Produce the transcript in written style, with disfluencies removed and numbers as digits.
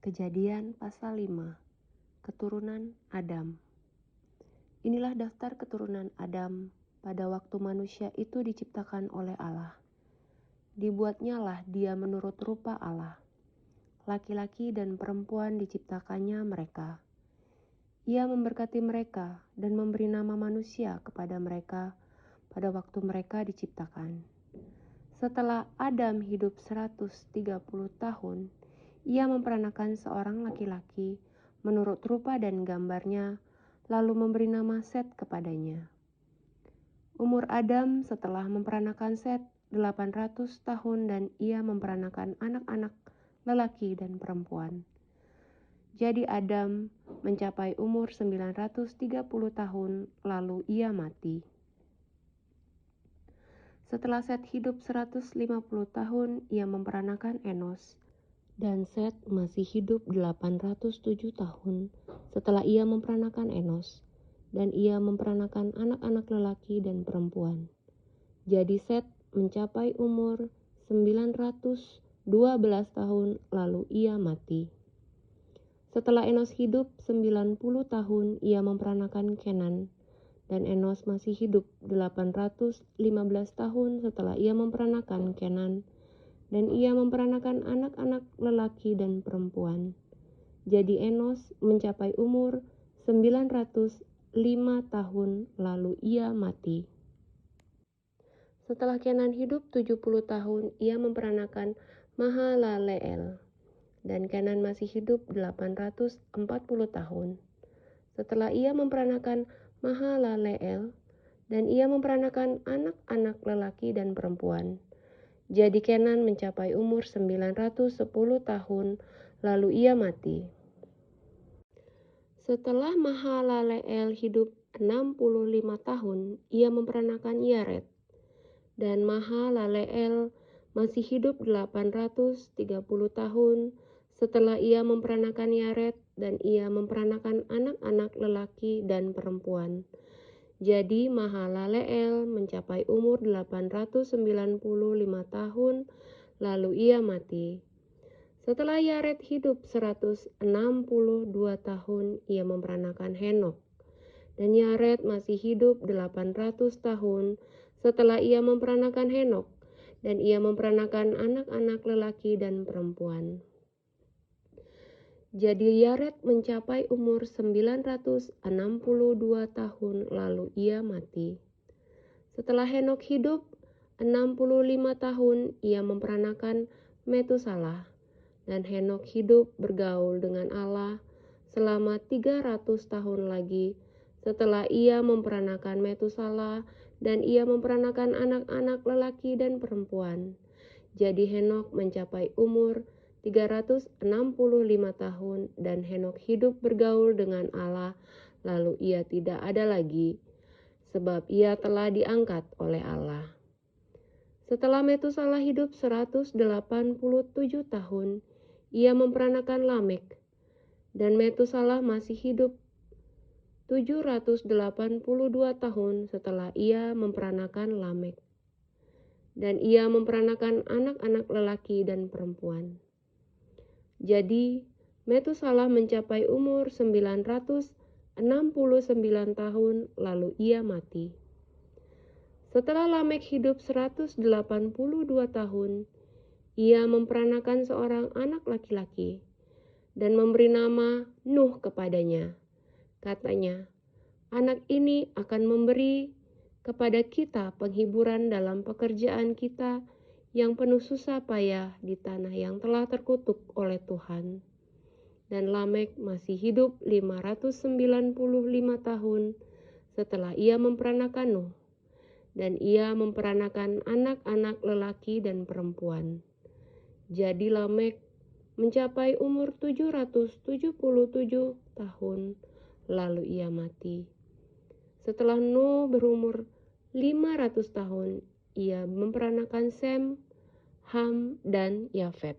Kejadian pasal 5, keturunan Adam. Inilah daftar keturunan Adam pada waktu manusia itu diciptakan oleh Allah. Dibuatnyalah dia menurut rupa Allah. Laki-laki dan perempuan diciptakannya mereka. Ia memberkati mereka dan memberi nama manusia kepada mereka pada waktu mereka diciptakan. Setelah Adam hidup 130 tahun, ia memperanakan seorang laki-laki menurut rupa dan gambarnya, lalu memberi nama Set kepadanya. Umur Adam setelah memperanakan Set 800 tahun dan ia memperanakan anak-anak lelaki dan perempuan. Jadi Adam mencapai umur 930 tahun, lalu ia mati. Setelah Set hidup 150 tahun, ia memperanakan Enos. Dan Set masih hidup 807 tahun setelah ia memperanakan Enos. Dan ia memperanakan anak-anak lelaki dan perempuan. Jadi Set mencapai umur 912 tahun, lalu ia mati. Setelah Enos hidup 90 tahun, ia memperanakan Kenan. Dan Enos masih hidup 815 tahun setelah ia memperanakan Kenan. Dan ia memperanakan anak-anak lelaki dan perempuan. Jadi Enos mencapai umur 905 tahun, lalu ia mati. Setelah Kenan hidup 70 tahun, ia memperanakan Mahalaleel. Dan Kenan masih hidup 840 tahun. Setelah ia memperanakan Mahalaleel, dan ia memperanakan anak-anak lelaki dan perempuan. Jadi Kenan mencapai umur 910 tahun, lalu ia mati. Setelah Mahalaleel hidup 65 tahun, ia memperanakan Yared. Dan Mahalaleel masih hidup 830 tahun setelah ia memperanakan Yared, dan ia memperanakan anak-anak lelaki dan perempuan. Jadi Mahalaleel mencapai umur 895 tahun, lalu ia mati. Setelah Yared hidup 162 tahun, ia memperanakan Henok. Dan Yared masih hidup 800 tahun setelah ia memperanakan Henok, dan ia memperanakan anak-anak lelaki dan perempuan. Jadi Yared mencapai umur 962 tahun, lalu ia mati. Setelah Henok hidup 65 tahun, ia memperanakan Metusalah. Dan Henok hidup bergaul dengan Allah selama 300 tahun lagi setelah ia memperanakan Metusalah, dan ia memperanakan anak-anak lelaki dan perempuan. Jadi Henok mencapai umur 365 tahun, dan Henok hidup bergaul dengan Allah, lalu ia tidak ada lagi, sebab ia telah diangkat oleh Allah. Setelah Metusalah hidup 187 tahun, ia memperanakan Lamek. Dan Metusalah masih hidup 782 tahun setelah ia memperanakan Lamek. Dan ia memperanakan anak-anak lelaki dan perempuan. Jadi Metusalah mencapai umur 969 tahun, lalu ia mati. Setelah Lamek hidup 182 tahun, ia memperanakan seorang anak laki-laki dan memberi nama Nuh kepadanya. Katanya, anak ini akan memberi kepada kita penghiburan dalam pekerjaan kita yang penuh susah payah di tanah yang telah terkutuk oleh Tuhan. Dan Lamek masih hidup 595 tahun setelah ia memperanakan Nuh. Dan ia memperanakan anak-anak lelaki dan perempuan. Jadi Lamek mencapai umur 777 tahun, lalu ia mati. Setelah Nuh berumur 500 tahun, ia memperanakan Sem, Ham, dan Yafet.